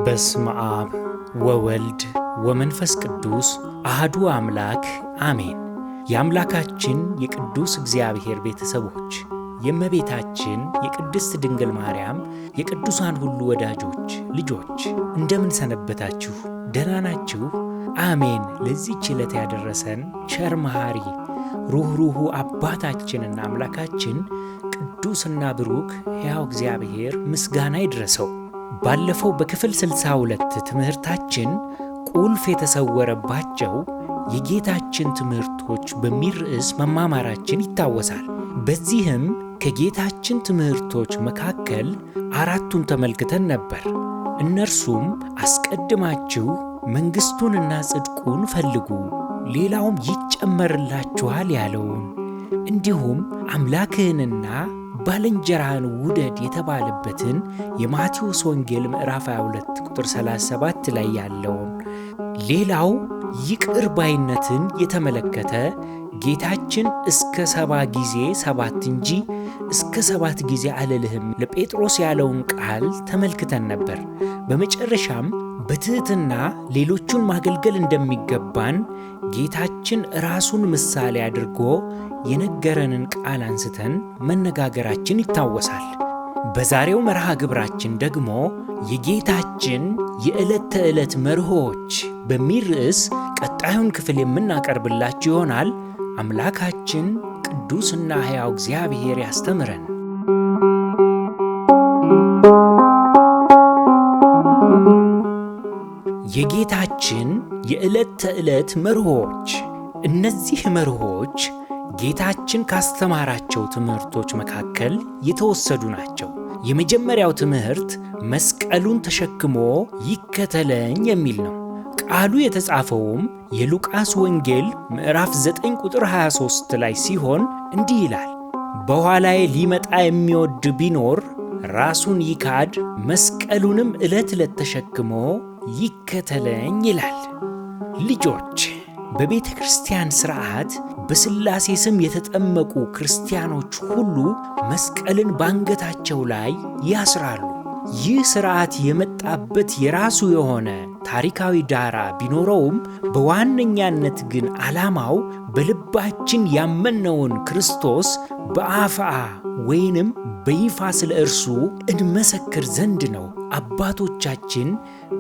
በስመ አብ ወወልድ ወመንፈስ ቅዱስ አሐዱ አምላክ አሜን። የአምላካችን የቅዱስ እግዚአብሔር ቤተሰቦች፣ የእመቤታችን የቅድስት ድንግል ማርያም የቅዱሳን ሁሉ ወዳጆች ልጆች እንደምን ሰነበታችሁ? ደህና ናችሁ? አሜን። ለዚህች ዕለት ያደረሰን ቸር መሐሪ ሩኅሩኅ አባታችንና አምላካችን ቅዱስና ብሩክ ሕያው እግዚአብሔር ምስጋና ይድረሰው። ባለፈው በክፍል 62 ትምህርታችን ቁልፍ የተሰወረባቸው የጌታችን ትምህርቶች በሚል ርዕስ መማማራችን ይታወሳል። በዚህም ከጌታችን ትምህርቶች መካከል 4ቱን ተመልክተን ነበር። እነርሱም አስቀድማችሁ መንግሥቱንና ጽድቁን ፈልጉ፣ ሌላውም ይጨመርላችኋል ያለውን፣ እንዲሁም አምላክህንና ባልንጀራህን ውደድ የተባለበትን የማቴዎስ ወንጌል ምዕራፍ 22 ቁጥር 37 ላይ ያለውን፣ ሌላው ይቅር ባይነትን የተመለከተ ጌታችን እስከ 70 ጊዜ 7 እንጂ እስከ 7 ጊዜ አልልህም ለጴጥሮስ ያለውን ቃል ተመልክተን ነበር። በመጨረሻም በትሕትና ሌሎቹን ማገልገል እንደሚገባን ጌታችን ራሱን ምሳሌ አድርጎ የነገረንን ቃል አንስተን መነጋገራችን ይታወሳል። በዛሬው መርሃ ግብራችን ደግሞ የጌታችን የዕለት ተዕለት መርሆች በሚል ርዕስ ቀጣዩን ክፍል የምናቀርብላችሁ ይሆናል። አምላካችን ቅዱስና ሕያው እግዚአብሔር ያስተምረን። የጌታችን የዕለት ተዕለት መርሆች። እነዚህ መርሆች ጌታችን ካስተማራቸው ትምህርቶች መካከል የተወሰዱ ናቸው። የመጀመሪያው ትምህርት መስቀሉን ተሸክሞ ይከተለኝ የሚል ነው። ቃሉ የተጻፈውም የሉቃስ ወንጌል ምዕራፍ 9 ቁጥር 23 ላይ ሲሆን እንዲህ ይላል፣ በኋላዬ ሊመጣ የሚወድ ቢኖር ራሱን ይካድ፣ መስቀሉንም ዕለት ዕለት ተሸክሞ ይከተለኝ ይላል። ልጆች፣ በቤተ ክርስቲያን ሥርዓት በሥላሴ ስም የተጠመቁ ክርስቲያኖች ሁሉ መስቀልን ባንገታቸው ላይ ያስራሉ። ይህ ሥርዓት የመጣበት የራሱ የሆነ ታሪካዊ ዳራ ቢኖረውም በዋነኛነት ግን ዓላማው በልባችን ያመነውን ክርስቶስ በአፍአ ወይንም በይፋ ስለ እርሱ እንመሰክር ዘንድ ነው። አባቶቻችን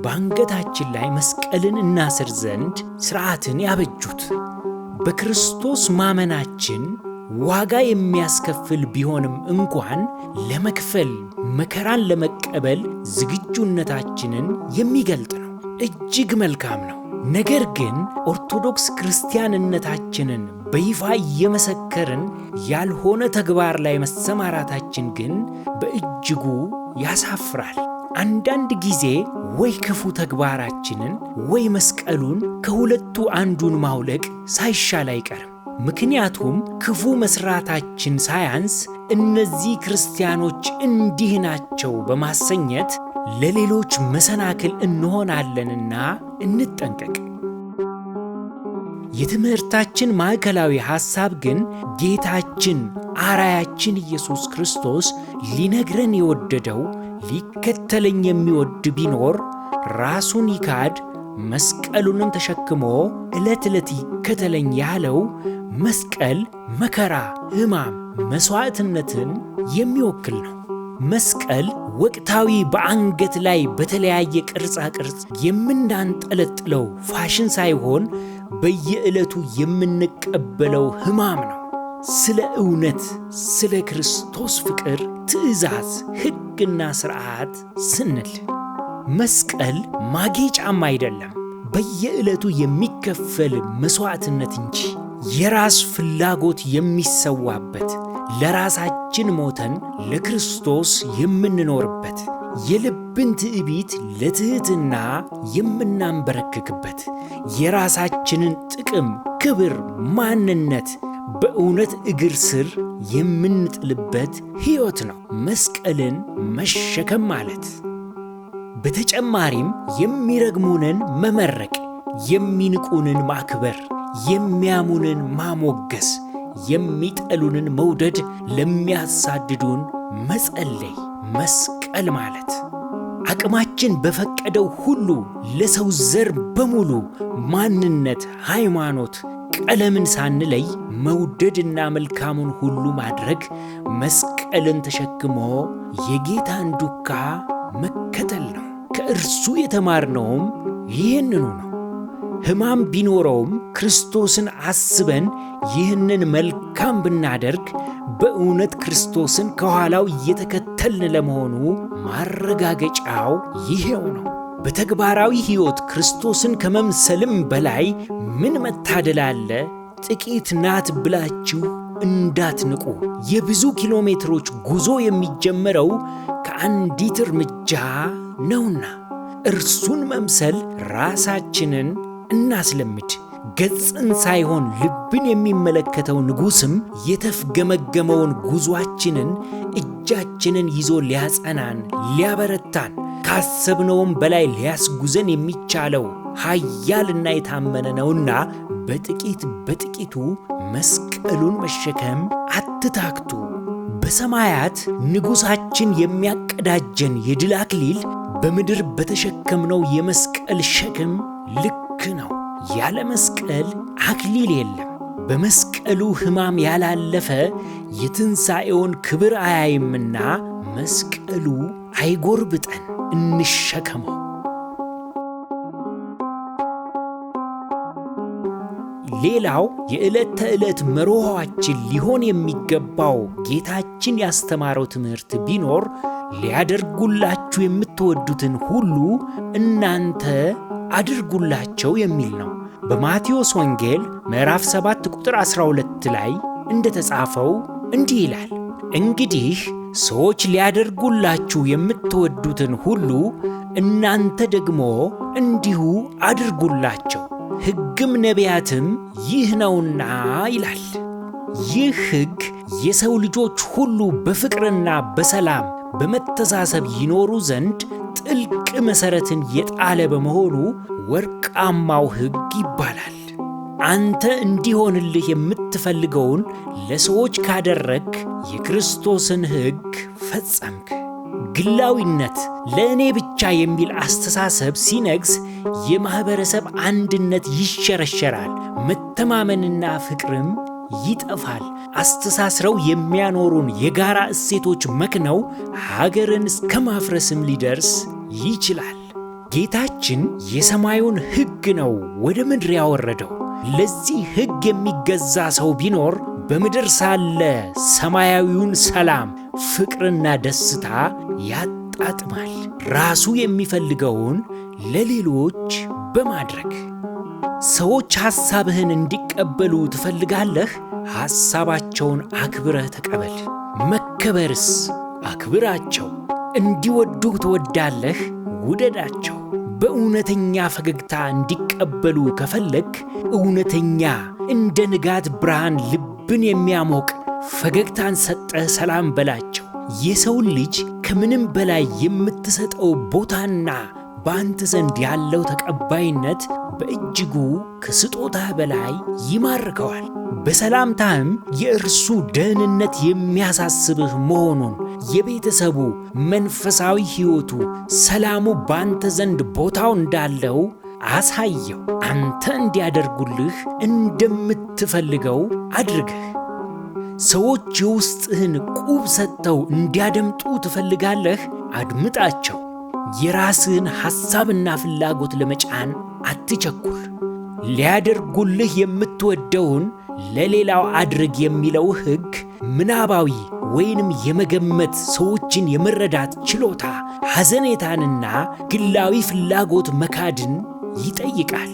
በአንገታችን ላይ መስቀልን እናስር ዘንድ ሥርዓትን ያበጁት። በክርስቶስ ማመናችን ዋጋ የሚያስከፍል ቢሆንም እንኳን ለመክፈል መከራን ለመቀበል ዝግጁነታችንን የሚገልጥ ነው። እጅግ መልካም ነው። ነገር ግን ኦርቶዶክስ ክርስቲያንነታችንን በይፋ እየመሰከርን ያልሆነ ተግባር ላይ መሰማራታችን ግን በእጅጉ ያሳፍራል። አንዳንድ ጊዜ ወይ ክፉ ተግባራችንን ወይ መስቀሉን ከሁለቱ አንዱን ማውለቅ ሳይሻል አይቀርም። ምክንያቱም ክፉ መስራታችን ሳያንስ እነዚህ ክርስቲያኖች እንዲህ ናቸው በማሰኘት ለሌሎች መሰናክል እንሆናለንና እንጠንቀቅ። የትምህርታችን ማዕከላዊ ሐሳብ ግን ጌታችን አርአያችን ኢየሱስ ክርስቶስ ሊነግረን የወደደው ሊከተለኝ የሚወድ ቢኖር ራሱን ይካድ፣ መስቀሉንም ተሸክሞ ዕለት ዕለት ይከተለኝ ያለው መስቀል መከራ፣ ሕማም፣ መሥዋዕትነትን የሚወክል ነው። መስቀል ወቅታዊ በአንገት ላይ በተለያየ ቅርጻ ቅርጽ የምናንጠለጥለው ፋሽን ሳይሆን በየዕለቱ የምንቀበለው ሕማም ነው። ስለ እውነት፣ ስለ ክርስቶስ ፍቅር፣ ትእዛዝ፣ ሕግና ሥርዓት ስንል መስቀል ማጌጫም አይደለም፣ በየዕለቱ የሚከፈል መሥዋዕትነት እንጂ የራስ ፍላጎት የሚሰዋበት፣ ለራሳችን ሞተን ለክርስቶስ የምንኖርበት፣ የልብን ትዕቢት ለትሕትና የምናንበረክክበት፣ የራሳችንን ጥቅም፣ ክብር፣ ማንነት በእውነት እግር ስር የምንጥልበት ሕይወት ነው መስቀልን መሸከም ማለት። በተጨማሪም የሚረግሙንን መመረቅ፣ የሚንቁንን ማክበር፣ የሚያሙንን ማሞገስ፣ የሚጠሉንን መውደድ፣ ለሚያሳድዱን መጸለይ መስቀል ማለት። አቅማችን በፈቀደው ሁሉ ለሰው ዘር በሙሉ ማንነት፣ ሃይማኖት፣ ቀለምን ሳንለይ መውደድና መልካሙን ሁሉ ማድረግ መስቀልን ተሸክሞ የጌታን ዱካ መከተል ነው። ከእርሱ የተማርነውም ይህንኑ ነው። ሕማም ቢኖረውም ክርስቶስን አስበን ይህንን መልካም ብናደርግ በእውነት ክርስቶስን ከኋላው እየተከተልን ለመሆኑ ማረጋገጫው ይሄው ነው። በተግባራዊ ሕይወት ክርስቶስን ከመምሰልም በላይ ምን መታደል አለ! ጥቂት ናት ብላችሁ እንዳትንቁ። የብዙ ኪሎ ሜትሮች ጉዞ የሚጀመረው ከአንዲት እርምጃ ነውና እርሱን መምሰል ራሳችንን እናስለምድ። ገጽን ሳይሆን ልብን የሚመለከተው ንጉሥም የተፍገመገመውን ጉዞአችንን እጃችንን ይዞ ሊያጸናን፣ ሊያበረታን፣ ካሰብነውም በላይ ሊያስጉዘን የሚቻለው ኃያልና የታመነ ነውና በጥቂት በጥቂቱ መስቀሉን መሸከም አትታክቱ። በሰማያት ንጉሣችን የሚያቀዳጀን የድል አክሊል በምድር በተሸከምነው የመስቀል ሸክም ልክ ነው። ያለ መስቀል አክሊል የለም። በመስቀሉ ሕማም ያላለፈ የትንሣኤውን ክብር አያይምና መስቀሉ አይጎርብጠን፣ እንሸከመው። ሌላው የዕለት ተዕለት መርሆአችን ሊሆን የሚገባው ጌታችን ያስተማረው ትምህርት ቢኖር ሊያደርጉላችሁ የምትወዱትን ሁሉ እናንተ አድርጉላቸው የሚል ነው። በማቴዎስ ወንጌል ምዕራፍ 7 ቁጥር 12 ላይ እንደተጻፈው እንዲህ ይላል፣ እንግዲህ ሰዎች ሊያደርጉላችሁ የምትወዱትን ሁሉ እናንተ ደግሞ እንዲሁ አድርጉላቸው፣ ሕግም ነቢያትም ይህ ነውና ይላል። ይህ ሕግ የሰው ልጆች ሁሉ በፍቅርና በሰላም በመተሳሰብ ይኖሩ ዘንድ ጥልቅ መሠረትን የጣለ በመሆኑ ወርቃማው ሕግ ይባላል። አንተ እንዲሆንልህ የምትፈልገውን ለሰዎች ካደረግ የክርስቶስን ሕግ ፈጸምክ። ግላዊነት፣ ለእኔ ብቻ የሚል አስተሳሰብ ሲነግስ የማኅበረሰብ አንድነት ይሸረሸራል፣ መተማመንና ፍቅርም ይጠፋል። አስተሳስረው የሚያኖሩን የጋራ እሴቶች መክነው ሀገርን እስከ ማፍረስም ሊደርስ ይችላል። ጌታችን የሰማዩን ሕግ ነው ወደ ምድር ያወረደው። ለዚህ ሕግ የሚገዛ ሰው ቢኖር በምድር ሳለ ሰማያዊውን ሰላም፣ ፍቅርና ደስታ ያጣጥማል፣ ራሱ የሚፈልገውን ለሌሎች በማድረግ። ሰዎች ሐሳብህን እንዲቀበሉ ትፈልጋለህ? ሐሳባቸውን አክብረህ ተቀበል። መከበርስ አክብራቸው። እንዲወዱህ ትወዳለህ? ውደዳቸው። በእውነተኛ ፈገግታ እንዲቀበሉ ከፈለግ እውነተኛ እንደ ንጋት ብርሃን ልብን የሚያሞቅ ፈገግታን ሰጠህ ሰላም በላቸው። የሰውን ልጅ ከምንም በላይ የምትሰጠው ቦታና በአንተ ዘንድ ያለው ተቀባይነት በእጅጉ ከስጦታህ በላይ ይማርከዋል። በሰላምታህም የእርሱ ደህንነት የሚያሳስብህ መሆኑን፣ የቤተሰቡ መንፈሳዊ ሕይወቱ፣ ሰላሙ በአንተ ዘንድ ቦታው እንዳለው አሳየው። አንተ እንዲያደርጉልህ እንደምትፈልገው አድርገህ። ሰዎች የውስጥህን ቁብ ሰጥተው እንዲያደምጡ ትፈልጋለህ? አድምጣቸው። የራስህን ሐሳብና ፍላጎት ለመጫን አትቸኩል። ሊያደርጉልህ የምትወደውን ለሌላው አድርግ የሚለው ሕግ ምናባዊ ወይንም የመገመት ሰዎችን የመረዳት ችሎታ፣ ሐዘኔታንና ግላዊ ፍላጎት መካድን ይጠይቃል።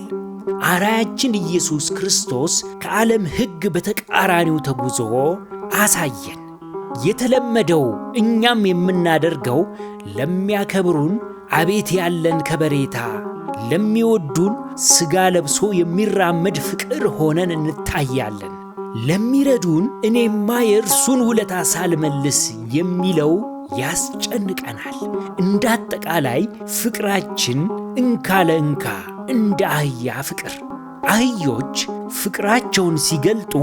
አርአያችን ኢየሱስ ክርስቶስ ከዓለም ሕግ በተቃራኒው ተጉዞ አሳየን። የተለመደው እኛም የምናደርገው ለሚያከብሩን አቤት ያለን ከበሬታ፣ ለሚወዱን ሥጋ ለብሶ የሚራመድ ፍቅር ሆነን እንታያለን። ለሚረዱን እኔማ የእርሱን ውለታ ሳልመልስ የሚለው ያስጨንቀናል። እንዳጠቃላይ ፍቅራችን እንካ ለእንካ እንደ አህያ ፍቅር። አህዮች ፍቅራቸውን ሲገልጡ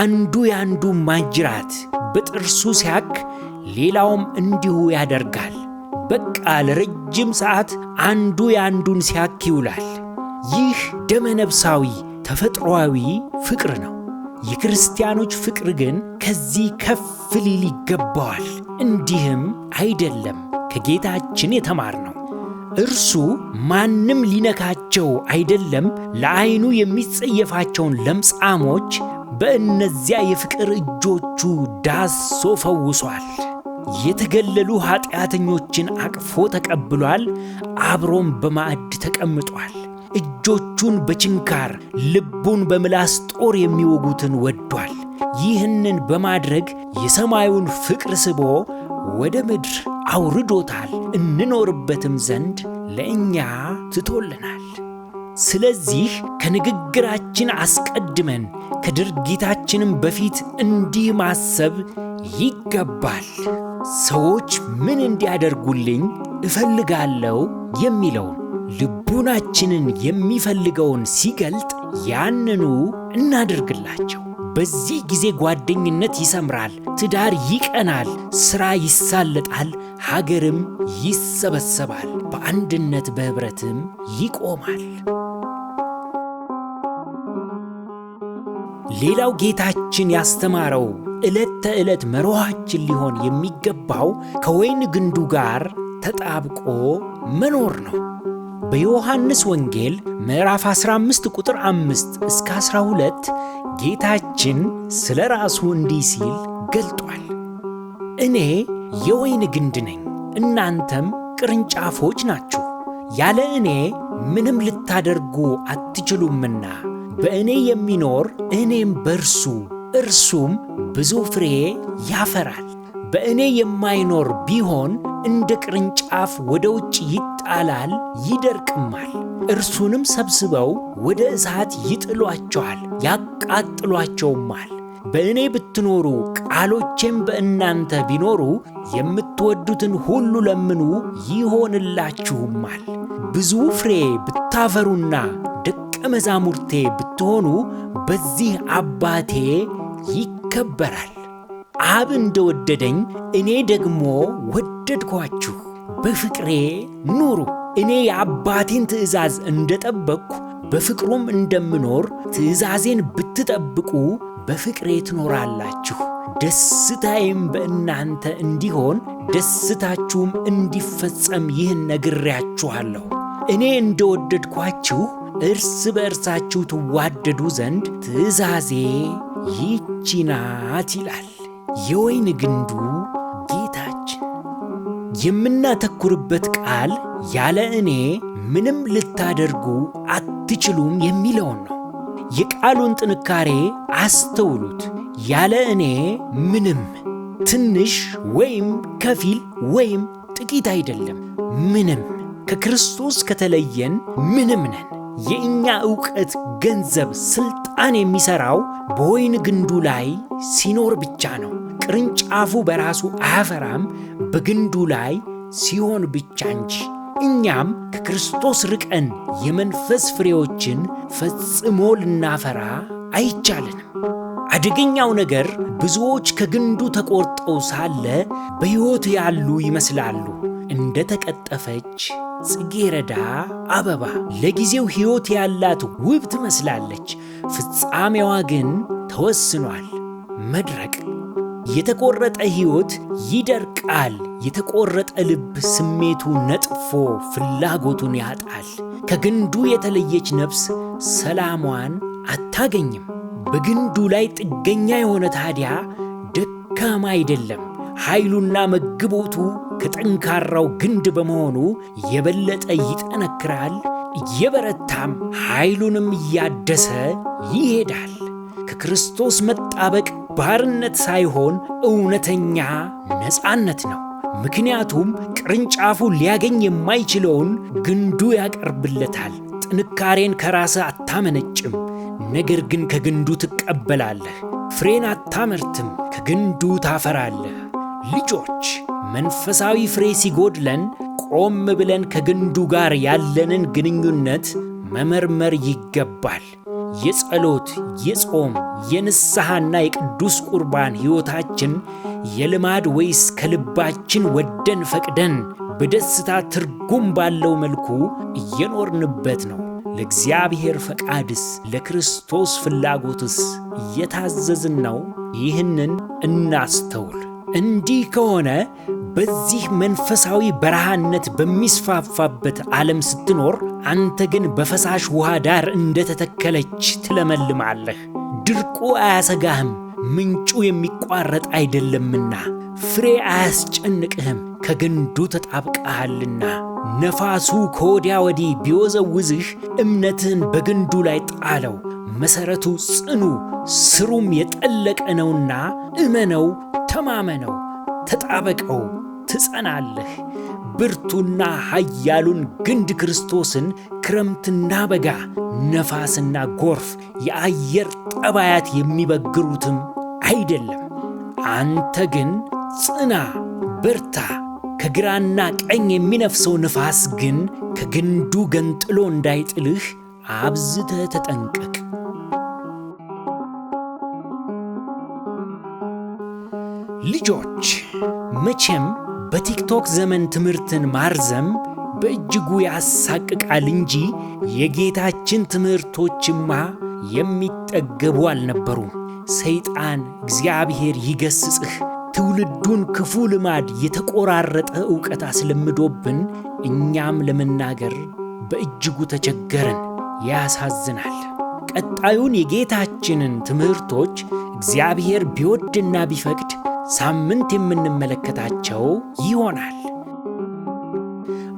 አንዱ ያንዱ ማጅራት በጥርሱ ሲያክ ሌላውም እንዲሁ ያደርጋል። በቃ ለረጅም ሰዓት አንዱ ያንዱን ሲያክ ይውላል። ይህ ደመነፍሳዊ ተፈጥሯዊ ፍቅር ነው። የክርስቲያኖች ፍቅር ግን ከዚህ ከፍ ሊል ይገባዋል። እንዲህም አይደለም ከጌታችን የተማርነው። እርሱ ማንም ሊነካቸው አይደለም ለዓይኑ የሚጸየፋቸውን ለምጻሞች በእነዚያ የፍቅር እጆቹ ዳሶ ፈውሷል። የተገለሉ ኃጢአተኞችን አቅፎ ተቀብሏል። አብሮም በማዕድ ተቀምጧል። እጆቹን በችንካር ልቡን በምላስ ጦር የሚወጉትን ወዷል። ይህንን በማድረግ የሰማዩን ፍቅር ስቦ ወደ ምድር አውርዶታል። እንኖርበትም ዘንድ ለእኛ ትቶልናል። ስለዚህ ከንግግራችን አስቀድመን ከድርጊታችንም በፊት እንዲህ ማሰብ ይገባል። ሰዎች ምን እንዲያደርጉልኝ እፈልጋለሁ የሚለውን ልቡናችንን የሚፈልገውን ሲገልጥ ያንኑ እናደርግላቸው። በዚህ ጊዜ ጓደኝነት ይሰምራል፣ ትዳር ይቀናል፣ ሥራ ይሳለጣል፣ ሀገርም ይሰበሰባል፣ በአንድነት በኅብረትም ይቆማል። ሌላው ጌታችን ያስተማረው ዕለት ተዕለት መርሆአችን ሊሆን የሚገባው ከወይን ግንዱ ጋር ተጣብቆ መኖር ነው። በዮሐንስ ወንጌል ምዕራፍ 15 ቁጥር 5 እስከ 12 ጌታችን ስለ ራሱ እንዲህ ሲል ገልጧል። እኔ የወይን ግንድ ነኝ፣ እናንተም ቅርንጫፎች ናችሁ። ያለ እኔ ምንም ልታደርጉ አትችሉምና በእኔ የሚኖር እኔም በእርሱ እርሱም ብዙ ፍሬ ያፈራል። በእኔ የማይኖር ቢሆን እንደ ቅርንጫፍ ወደ ውጭ ይጣላል፣ ይደርቅማል። እርሱንም ሰብስበው ወደ እሳት ይጥሏቸዋል፣ ያቃጥሏቸውማል። በእኔ ብትኖሩ ቃሎቼም በእናንተ ቢኖሩ የምትወዱትን ሁሉ ለምኑ ይሆንላችሁማል። ብዙ ፍሬ ብታፈሩና ደቀ መዛሙርቴ ብትሆኑ በዚህ አባቴ ይከበራል። አብ እንደወደደኝ እኔ ደግሞ ወደድኳችሁ፣ በፍቅሬ ኑሩ። እኔ የአባቴን ትእዛዝ እንደጠበቅሁ በፍቅሩም እንደምኖር ትእዛዜን ብትጠብቁ በፍቅሬ ትኖራላችሁ። ደስታዬም በእናንተ እንዲሆን ደስታችሁም እንዲፈጸም ይህን ነግሬያችኋለሁ። እኔ እንደወደድኳችሁ እርስ በእርሳችሁ ትዋደዱ ዘንድ ትእዛዜ ይህች ናት ይላል የወይን ግንዱ ጌታችን። የምናተኩርበት ቃል ያለ እኔ ምንም ልታደርጉ አትችሉም የሚለውን ነው። የቃሉን ጥንካሬ አስተውሉት። ያለ እኔ ምንም፣ ትንሽ ወይም ከፊል ወይም ጥቂት አይደለም፣ ምንም። ከክርስቶስ ከተለየን ምንም ነን። የእኛ ዕውቀት፣ ገንዘብ፣ ሥልጣን የሚሠራው በወይን ግንዱ ላይ ሲኖር ብቻ ነው። ቅርንጫፉ በራሱ አያፈራም፣ በግንዱ ላይ ሲሆን ብቻ እንጂ። እኛም ከክርስቶስ ርቀን የመንፈስ ፍሬዎችን ፈጽሞ ልናፈራ አይቻልንም። አደገኛው ነገር ብዙዎች ከግንዱ ተቆርጠው ሳለ በሕይወት ያሉ ይመስላሉ። እንደ ተቀጠፈች ጽጌረዳ አበባ ለጊዜው ሕይወት ያላት ውብ ትመስላለች፣ ፍጻሜዋ ግን ተወስኗል፣ መድረቅ። የተቆረጠ ሕይወት ይደርቃል። የተቆረጠ ልብ ስሜቱ ነጥፎ ፍላጎቱን ያጣል። ከግንዱ የተለየች ነፍስ ሰላሟን አታገኝም። በግንዱ ላይ ጥገኛ የሆነ ታዲያ ደካማ አይደለም። ኃይሉና መግቦቱ ከጠንካራው ግንድ በመሆኑ የበለጠ ይጠነክራል፣ እየበረታም ኃይሉንም እያደሰ ይሄዳል። ከክርስቶስ መጣበቅ ባርነት ሳይሆን እውነተኛ ነፃነት ነው። ምክንያቱም ቅርንጫፉ ሊያገኝ የማይችለውን ግንዱ ያቀርብለታል። ጥንካሬን ከራስህ አታመነጭም፣ ነገር ግን ከግንዱ ትቀበላለህ። ፍሬን አታመርትም፣ ከግንዱ ታፈራለህ። ልጆች፣ መንፈሳዊ ፍሬ ሲጎድለን ቆም ብለን ከግንዱ ጋር ያለንን ግንኙነት መመርመር ይገባል። የጸሎት፣ የጾም፣ የንስሐና የቅዱስ ቁርባን ሕይወታችን የልማድ ወይስ ከልባችን ወደን ፈቅደን በደስታ ትርጉም ባለው መልኩ እየኖርንበት ነው? ለእግዚአብሔር ፈቃድስ ለክርስቶስ ፍላጎትስ እየታዘዝን ነው? ይህንን እናስተውል። እንዲህ ከሆነ በዚህ መንፈሳዊ በረሃነት በሚስፋፋበት ዓለም ስትኖር አንተ ግን በፈሳሽ ውሃ ዳር እንደተተከለች ትለመልማለህ። ድርቁ አያሰጋህም፣ ምንጩ የሚቋረጥ አይደለምና። ፍሬ አያስጨንቅህም፣ ከግንዱ ተጣብቀሃልና። ነፋሱ ከወዲያ ወዲህ ቢወዘውዝህ እምነትህን በግንዱ ላይ ጣለው። መሠረቱ ጽኑ ስሩም የጠለቀ ነውና እመነው፣ ተማመነው፣ ተጣበቀው፣ ትጸናለህ። ብርቱና ኃያሉን ግንድ ክርስቶስን ክረምትና በጋ፣ ነፋስና ጎርፍ፣ የአየር ጠባያት የሚበግሩትም አይደለም። አንተ ግን ጽና፣ በርታ። ከግራና ቀኝ የሚነፍሰው ንፋስ ግን ከግንዱ ገንጥሎ እንዳይጥልህ አብዝተህ ተጠንቀቅ። ልጆች፣ መቼም በቲክቶክ ዘመን ትምህርትን ማርዘም በእጅጉ ያሳቅቃል እንጂ የጌታችን ትምህርቶችማ የሚጠገቡ አልነበሩም። ሰይጣን እግዚአብሔር ይገስጽህ፣ ትውልዱን ክፉ ልማድ የተቆራረጠ ዕውቀት አስለምዶብን እኛም ለመናገር በእጅጉ ተቸገረን። ያሳዝናል። ቀጣዩን የጌታችንን ትምህርቶች እግዚአብሔር ቢወድና ቢፈቅድ ሳምንት የምንመለከታቸው ይሆናል።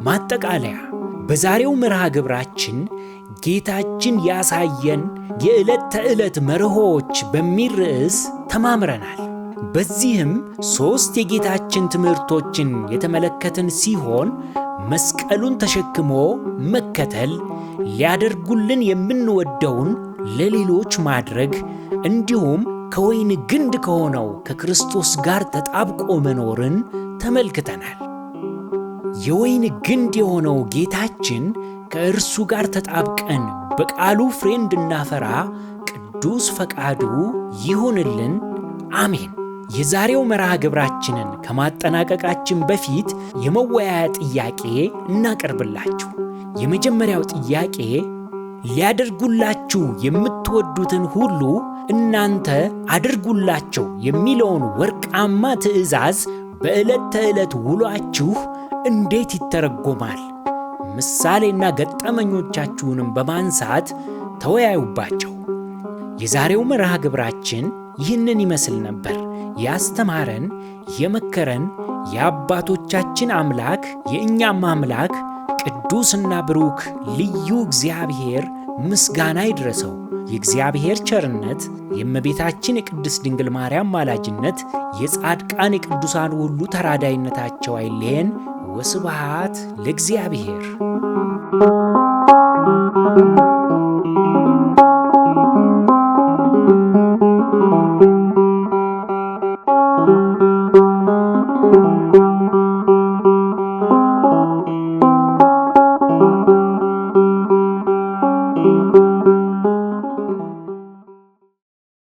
ማጠቃለያ፣ በዛሬው መርሃ ግብራችን ጌታችን ያሳየን የዕለት ተዕለት መርሆዎች በሚል ርዕስ ተማምረናል። በዚህም 3 የጌታችን ትምህርቶችን የተመለከትን ሲሆን መስቀሉን ተሸክሞ መከተል፣ ሊያደርጉልን የምንወደውን ለሌሎች ማድረግ፣ እንዲሁም ከወይን ግንድ ከሆነው ከክርስቶስ ጋር ተጣብቆ መኖርን ተመልክተናል። የወይን ግንድ የሆነው ጌታችን ከእርሱ ጋር ተጣብቀን በቃሉ ፍሬ እንድናፈራ ቅዱስ ፈቃዱ ይሁንልን። አሜን። የዛሬው መርሃ ግብራችንን ከማጠናቀቃችን በፊት የመወያያ ጥያቄ እናቀርብላችሁ። የመጀመሪያው ጥያቄ ሊያደርጉላችሁ የምትወዱትን ሁሉ እናንተ አድርጉላቸው የሚለውን ወርቃማ ትእዛዝ በዕለት ተዕለት ውሏችሁ እንዴት ይተረጎማል? ምሳሌና ገጠመኞቻችሁንም በማንሳት ተወያዩባቸው። የዛሬው መርሃ ግብራችን ይህንን ይመስል ነበር። ያስተማረን የመከረን የአባቶቻችን አምላክ የእኛም አምላክ ቅዱስና ብሩክ ልዩ እግዚአብሔር ምስጋና ይድረሰው። የእግዚአብሔር ቸርነት፣ የእመቤታችን የቅድስት ድንግል ማርያም ማላጅነት፣ የጻድቃን የቅዱሳን ሁሉ ተራዳይነታቸው አይለየን። ወስብሐት ለእግዚአብሔር። Thank you.